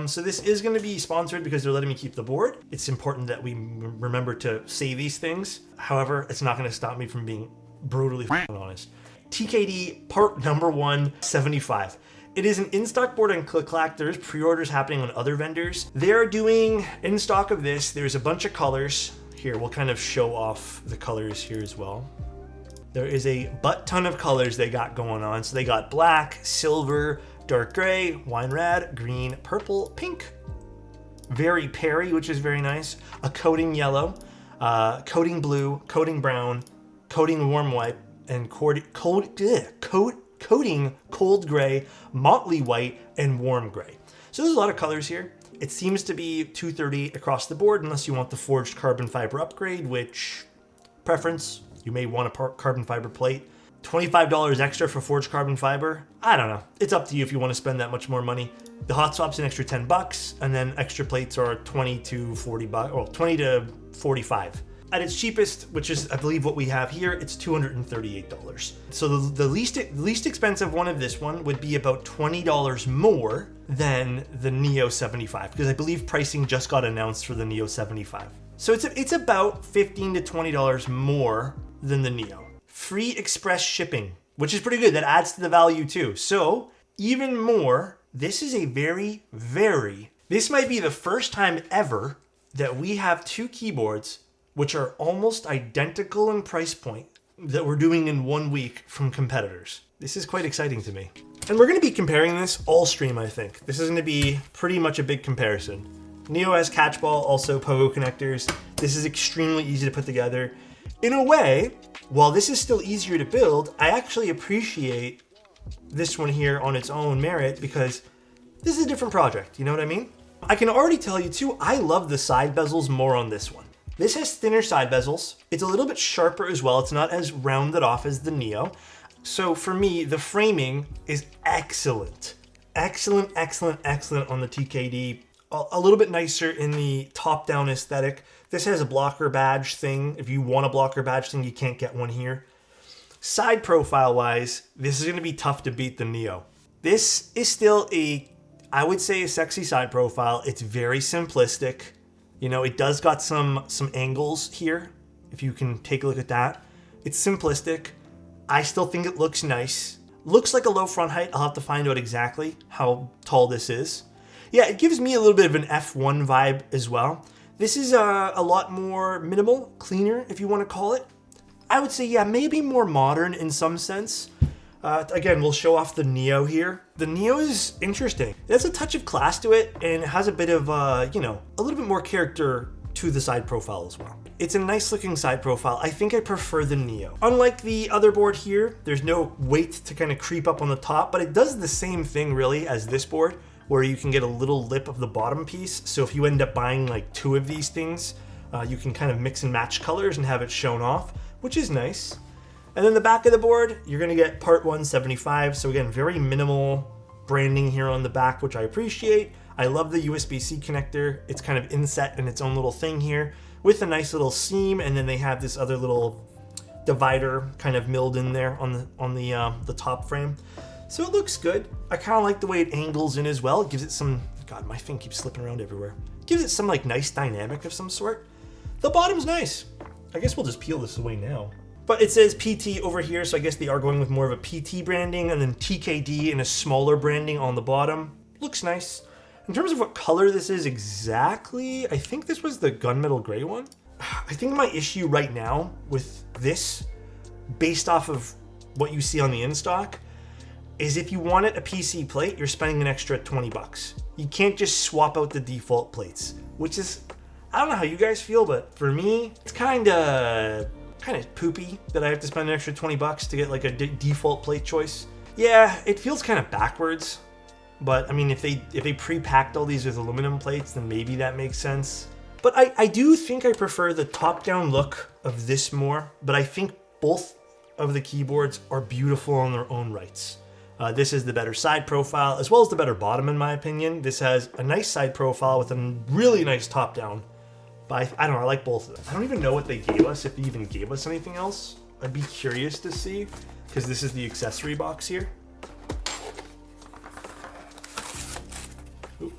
So this is going to be sponsored because they're letting me keep the board. It's important that we remember to say these things. However, it's not going to stop me from being brutally honest. TKD part number 175. It is an in-stock board on Click-Clack. There's pre-orders happening on other vendors. They're doing in stock of this. There's a bunch of colors. Here, we'll kind of show off the colors here as well. There is a butt ton of colors they got going on. So they got black, silver, dark gray, wine red, green, purple, pink, very Perry, which is very nice, a coating yellow, coating blue, coating brown, coating warm white, and coating cold gray, motley white, and warm gray. So there's a lot of colors here. It seems to be $230 across the board, unless you want the forged carbon fiber upgrade, which preference, you may want a carbon fiber plate. $25 extra for forged carbon fiber. I don't know. It's up to you if you want to spend that much more money. The hot swap's an extra $10, and then extra plates are 20 to 40 bucks, or 20 to 45. At its cheapest, which is I believe what we have here, it's $238. So the least expensive one of this one would be about $20 more than the Neo 75, because I believe pricing just got announced for the Neo 75. So it's about $15 to $20 more than the Neo. Free express shipping, which is pretty good. That adds to the value too. So even more, this is a this might be the first time ever that we have two keyboards which are almost identical in price point that we're doing in 1 week from competitors. This is quite exciting to me. And we're gonna be comparing this all stream, I think. This is gonna be pretty much a big comparison. Neo has catchball, also pogo connectors. This is extremely easy to put together. In a way, while this is still easier to build, I actually appreciate this one here on its own merit because this is a different project, you know what I mean? I can already tell you too, I love the side bezels more on this one. This has thinner side bezels. It's a little bit sharper as well. It's not as rounded off as the Neo. So for me, the framing is excellent. Excellent on the TKD. A little bit nicer in the top-down aesthetic. This has a blocker badge thing. If you want a blocker badge thing, you can't get one here. Side profile-wise, this is gonna be tough to beat the Neo. This is still I would say a sexy side profile. It's very simplistic. You know, it does got some angles here, if you can take a look at that. It's simplistic. I still think it looks nice. Looks like a low front height. I'll have to find out exactly how tall this is. Yeah, it gives me a little bit of an F1 vibe as well. This is a lot more minimal, cleaner, if you want to call it. I would say, yeah, maybe more modern in some sense. Again, we'll show off the Neo here. The Neo is interesting. It has a touch of class to it, and it has a bit of, a little bit more character to the side profile as well. It's a nice looking side profile. I think I prefer the Neo. Unlike the other board here, there's no weight to kind of creep up on the top, but it does the same thing really as this board, where you can get a little lip of the bottom piece. So if you end up buying like two of these things, you can kind of mix and match colors and have it shown off, which is nice. And then the back of the board, you're gonna get part 175. So again, very minimal branding here on the back, which I appreciate. I love the USB-C connector. It's kind of inset in its own little thing here with a nice little seam. And then they have this other little divider kind of milled in there on the top frame. So it looks good. I kind of like the way it angles in as well. It gives it some, God, my thing keeps slipping around everywhere. Gives it some like nice dynamic of some sort. The bottom's nice. I guess we'll just peel this away now. But it says PT over here, so I guess they are going with more of a PT branding, and then TKD in a smaller branding on the bottom. Looks nice. In terms of what color this is exactly, I think this was the gunmetal gray one. I think my issue right now with this, based off of what you see on the in-stock, is if you wanted a PC plate, you're spending an extra 20 bucks. You can't just swap out the default plates, which is, I don't know how you guys feel, but for me, it's kind of poopy that I have to spend an extra 20 bucks to get like a default plate choice. Yeah, it feels kind of backwards, but I mean, if they pre-packed all these with aluminum plates, then maybe that makes sense. But I do think I prefer the top-down look of this more, but I think both of the keyboards are beautiful on their own rights. This is the better side profile, as well as the better bottom, in my opinion. This has a nice side profile with a really nice top-down. But I don't know, I like both of them. I don't even know what they gave us, if they even gave us anything else. I'd be curious to see, because this is the accessory box here. Ooh.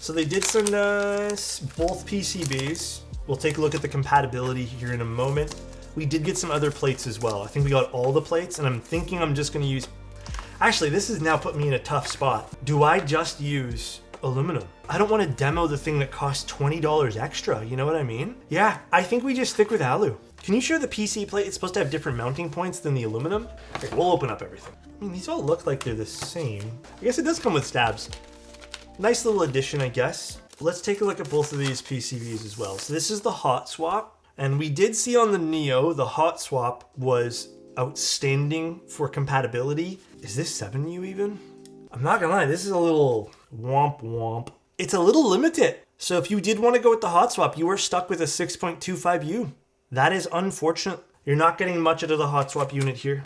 So they did send us both PCBs. We'll take a look at the compatibility here in a moment. We did get some other plates as well. I think we got all the plates, and I'm thinking I'm just gonna use... Actually, this has now put me in a tough spot. Do I just use aluminum? I don't want to demo the thing that costs $20 extra, you know what I mean? Yeah, I think we just stick with alu. Can you show the PC plate? It's supposed to have different mounting points than the aluminum. Okay, we'll open up everything. I mean, these all look like they're the same. I guess it does come with stabs. Nice little addition, I guess. Let's take a look at both of these PCBs as well. So this is the hot swap, and we did see on the Neo, the hot swap was outstanding for compatibility. Is this 7U even? I'm not gonna lie, this is a little womp womp. It's a little limited. So if you did want to go with the hot swap, you are stuck with a 6.25U. That is unfortunate. You're not getting much out of the hot swap unit here.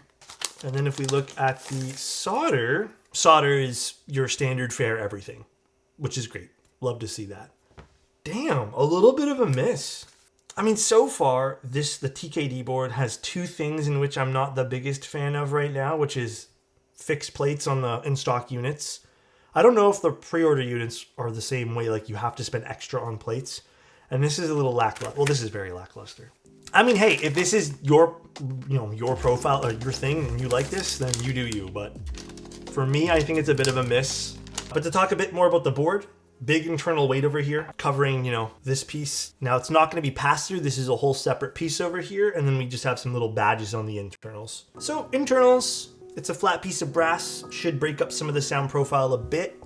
And then if we look at the solder, solder is your standard fare everything, which is great. Love to see that. Damn, a little bit of a miss. I mean, so far, the TKD board has two things in which I'm not the biggest fan of right now, which is fixed plates on the in-stock units. I don't know if the pre-order units are the same way, like you have to spend extra on plates. And this is a little lackluster. Well, this is very lackluster. I mean, hey, if this is your profile or your thing and you like this, then you do you. But for me, I think it's a bit of a miss. But to talk a bit more about the board, big internal weight over here covering, this piece. Now it's not going to be passed through. This is a whole separate piece over here. And then we just have some little badges on the internals. So internals, it's a flat piece of brass. Should break up some of the sound profile a bit.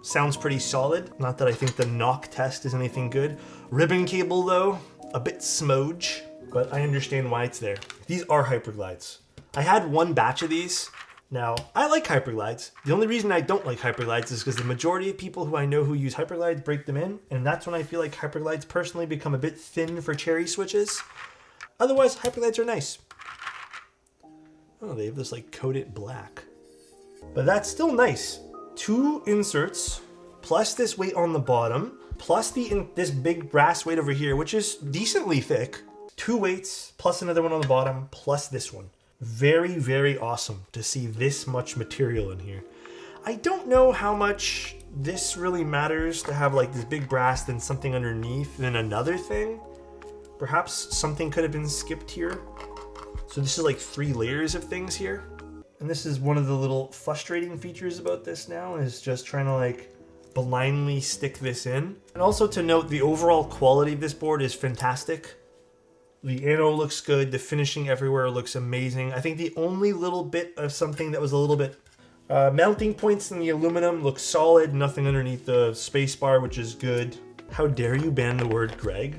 Sounds pretty solid. Not that I think the knock test is anything good. Ribbon cable though, a bit smudge, but I understand why it's there. These are hyperglides. I had one batch of these. Now, I like hyperglides. The only reason I don't like hyperglides is because the majority of people who I know who use hyperglides break them in, and that's when I feel like hyperglides personally become a bit thin for cherry switches. Otherwise, hyperglides are nice. Oh, they have this like coated black. But that's still nice. Two inserts, plus this weight on the bottom, plus this big brass weight over here, which is decently thick. Two weights, plus another one on the bottom, plus this one. Very, very awesome to see this much material in here. I don't know how much this really matters to have like this big brass, then something underneath, then another thing. Perhaps something could have been skipped here. So this is like 3 layers of things here. And this is one of the little frustrating features about this now, is just trying to like blindly stick this in. And also to note, the overall quality of this board is fantastic. The anode looks good. The finishing everywhere looks amazing. I think the only little bit of something that was a little bit mounting points in the aluminum looks solid. Nothing underneath the space bar, which is good. How dare you ban the word Greg?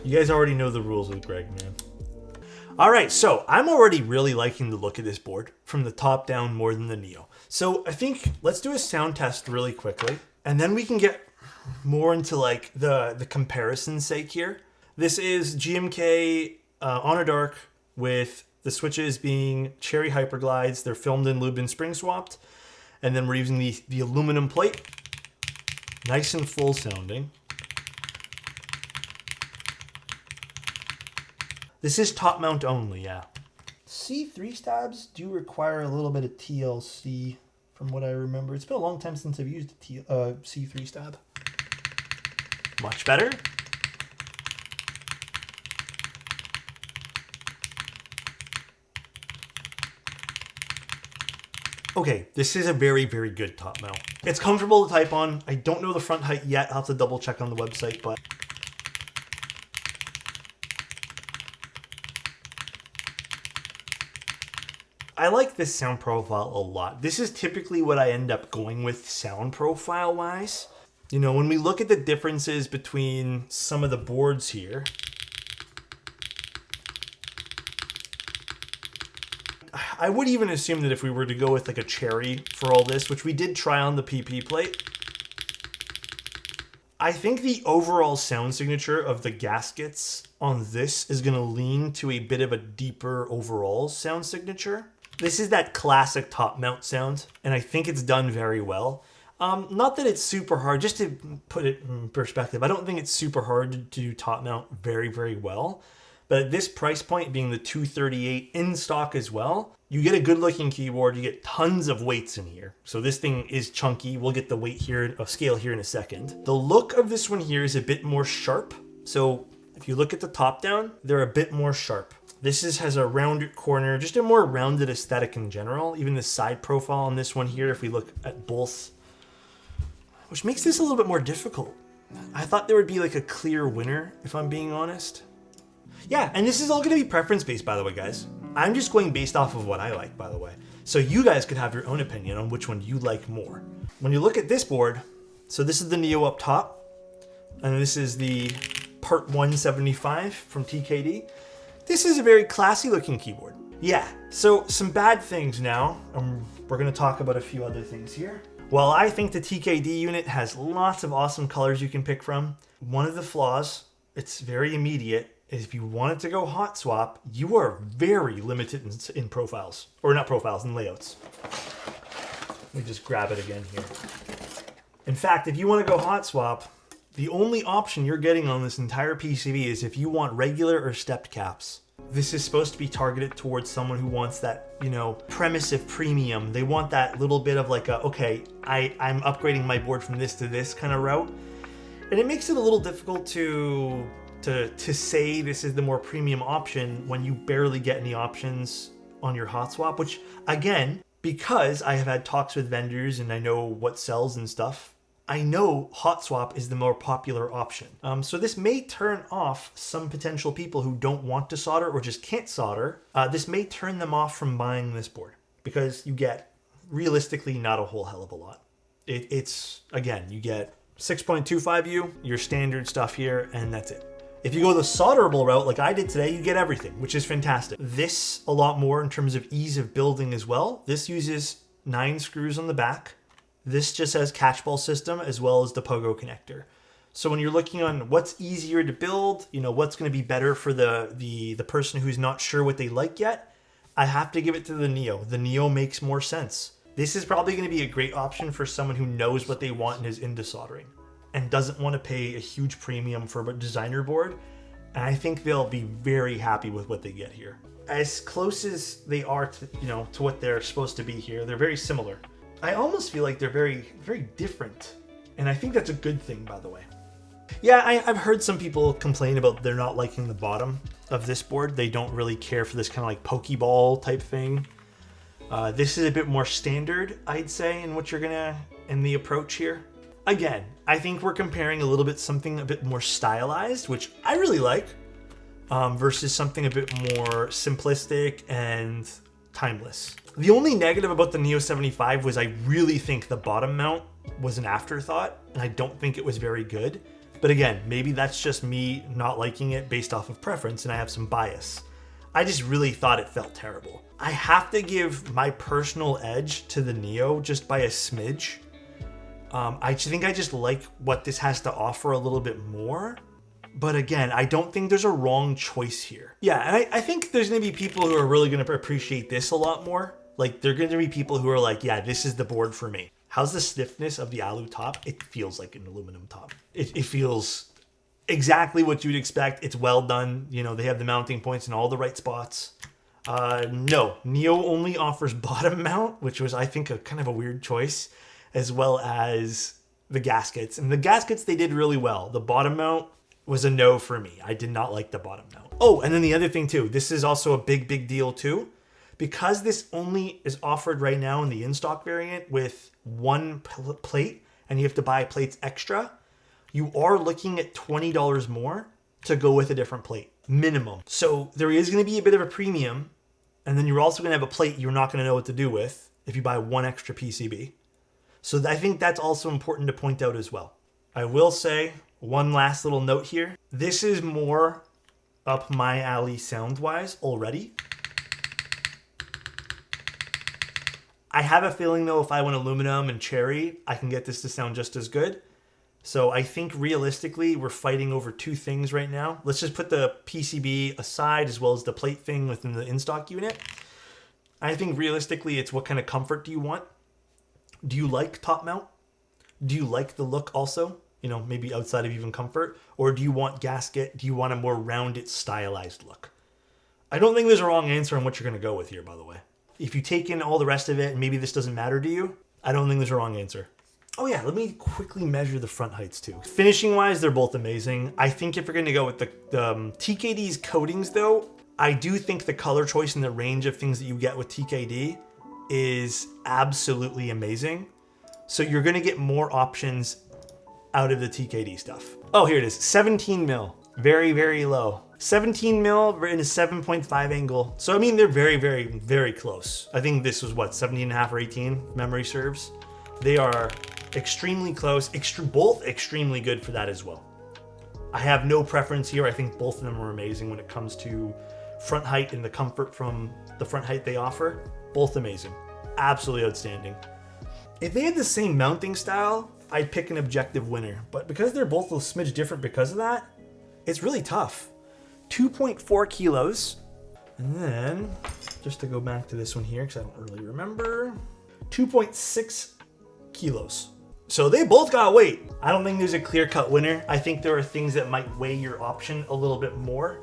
You guys already know the rules with Greg, man. All right, so I'm already really liking the look of this board from the top down more than the Neo. So I think let's do a sound test really quickly, and then we can get more into like the comparison's sake here. This is GMK Honor Dark with the switches being Cherry Hyperglides. They're filmed in lube and spring swapped. And then we're using the aluminum plate. Nice and full sounding. This is top mount only, yeah. C3 stabs do require a little bit of TLC from what I remember. It's been a long time since I've used a C3 stab. Much better. Okay, this is a very, very good top mount. It's comfortable to type on. I don't know the front height yet. I'll have to double check on the website, but I like this sound profile a lot. This is typically what I end up going with sound profile wise. You know, when we look at the differences between some of the boards here, I would even assume that if we were to go with like a Cherry for all this, which we did try on the PP plate, I think the overall sound signature of the gaskets on this is going to lean to a bit of a deeper overall sound signature. This is that classic top mount sound, and I think it's done very well. Not that it's super hard, just to put it in perspective, I don't think it's super hard to do top mount very, very well. But at this price point, being the 238 in stock as well, you get a good looking keyboard. You get tons of weights in here. So this thing is chunky. We'll get the weight here, scale here in a second. The look of this one here is a bit more sharp. So if you look at the top down, they're a bit more sharp. This has a rounded corner, just a more rounded aesthetic in general. Even the side profile on this one here, if we look at both, which makes this a little bit more difficult. I thought there would be like a clear winner, if I'm being honest. Yeah, and this is all going to be preference based, by the way, guys. I'm just going based off of what I like, by the way. So you guys could have your own opinion on which one you like more. When you look at this board, so this is the Neo up top, and this is the Pt.1 75 from TKD. This is a very classy looking keyboard. Yeah, so some bad things now. We're going to talk about a few other things here. Well, I think the TKD unit has lots of awesome colors you can pick from. One of the flaws, it's very immediate, is if you wanted to go hot swap, you are very limited in profiles. Or not profiles, in layouts. Let me just grab it again here. In fact, if you want to go hot swap, the only option you're getting on this entire PCB is if you want regular or stepped caps. This is supposed to be targeted towards someone who wants that, you know, premise of premium. They want that little bit of like a, okay, I'm upgrading my board from this to this kind of route. And it makes it a little difficult to say this is the more premium option when you barely get any options on your hot swap, which again, because I have had talks with vendors and I know what sells and stuff, I know hot swap is the more popular option. So this may turn off some potential people who don't want to solder or just can't solder. This may turn them off from buying this board because you get realistically not a whole hell of a lot. It's again, you get 6.25U, your standard stuff here, and that's it. If you go the solderable route like I did today, you get everything, which is fantastic. This a lot more in terms of ease of building as well. This uses 9 screws on the back. This just has catchball system as well as the pogo connector. So when you're looking on what's easier to build, you know, what's going to be better for the person who's not sure what they like yet, I have to give it to the Neo. The Neo makes more sense. This is probably going to be a great option for someone who knows what they want and is into soldering and doesn't want to pay a huge premium for a designer board. And I think they'll be very happy with what they get here. As close as they are to, you know, to what they're supposed to be here, they're very similar. I almost feel like they're very, very different. And I think that's a good thing, by the way. Yeah, I've heard some people complain about they're not liking the bottom of this board. They don't really care for this kind of like Pokeball type thing. This is a bit more standard, I'd say, in what you're in the approach here. Again, I think we're comparing a little bit something a bit more stylized, which I really like, versus something a bit more simplistic and timeless. The only negative about the Neo 75 was I really think the bottom mount was an afterthought, and I don't think it was very good. But again, maybe that's just me not liking it based off of preference, and I have some bias. I just really thought it felt terrible. I have to give my personal edge to the Neo just by a smidge. I think I just like what this has to offer a little bit more. But again, I don't think there's a wrong choice here. Yeah, and I think there's going to be people who are really going to appreciate this a lot more. Like, there are going to be people who are like, yeah, this is the board for me. How's the stiffness of the alu top? It feels like an aluminum top. It feels exactly what you'd expect. It's well done. You know, they have the mounting points in all the right spots. No, Neo only offers bottom mount, which was, I think, a kind of a weird choice, as well as the gaskets. And the gaskets, they did really well. The bottom mount was a no for me. I did not like the bottom mount. Oh, and then the other thing too, this is also a big deal too. Because this only is offered right now in the in-stock variant with one plate, and you have to buy plates extra, you are looking at $20 more to go with a different plate, minimum. So there is going to be a bit of a premium, and then you're also going to have a plate you're not going to know what to do with if you buy one extra PCB. So I think that's also important to point out as well. I will say one last little note here. This is more up my alley sound-wise already. I have a feeling though, if I went aluminum and cherry, I can get this to sound just as good. So I think realistically, we're fighting over two things right now. Let's just put the PCB aside as well as the plate thing within the in-stock unit. I think realistically, it's what kind of comfort do you want? Do you like top mount? Do you like the look also? you know, maybe outside of even comfort? Or do you want gasket? Do you want a more rounded, stylized look? I don't think there's a wrong answer on what you're going to go with here, by the way. If you take in all the rest of it and maybe this doesn't matter to you, I don't think there's a wrong answer. Oh yeah, let me quickly measure the front heights too. Finishing wise, they're both amazing. I think if you're going to go with the TKD's coatings though, I do think the color choice and the range of things that you get with TKD is absolutely amazing. So you're going to get more options out of the TKD stuff. Oh, here it is. 17 mil. Very, very low. 17 mil in a 7.5 angle. So, I mean, they're very, very, very close. I think this was what, 17.5 or 18, if memory serves. They are extremely close, both extremely good for that as well. I have no preference here. I think both of them are amazing when it comes to front height and the comfort from the front height they offer. Both amazing. Absolutely outstanding. If they had the same mounting style, I'd pick an objective winner. But because they're both a smidge different because of that, it's really tough. 2.4 kilos. And then, just to go back to this one here, because I don't really remember, 2.6 kilos. So they both got weight. I don't think there's a clear-cut winner. I think there are things that might weigh your option a little bit more,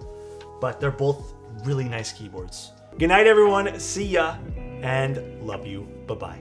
but they're both really nice keyboards. Good night, everyone. See ya, and love you. Bye-bye.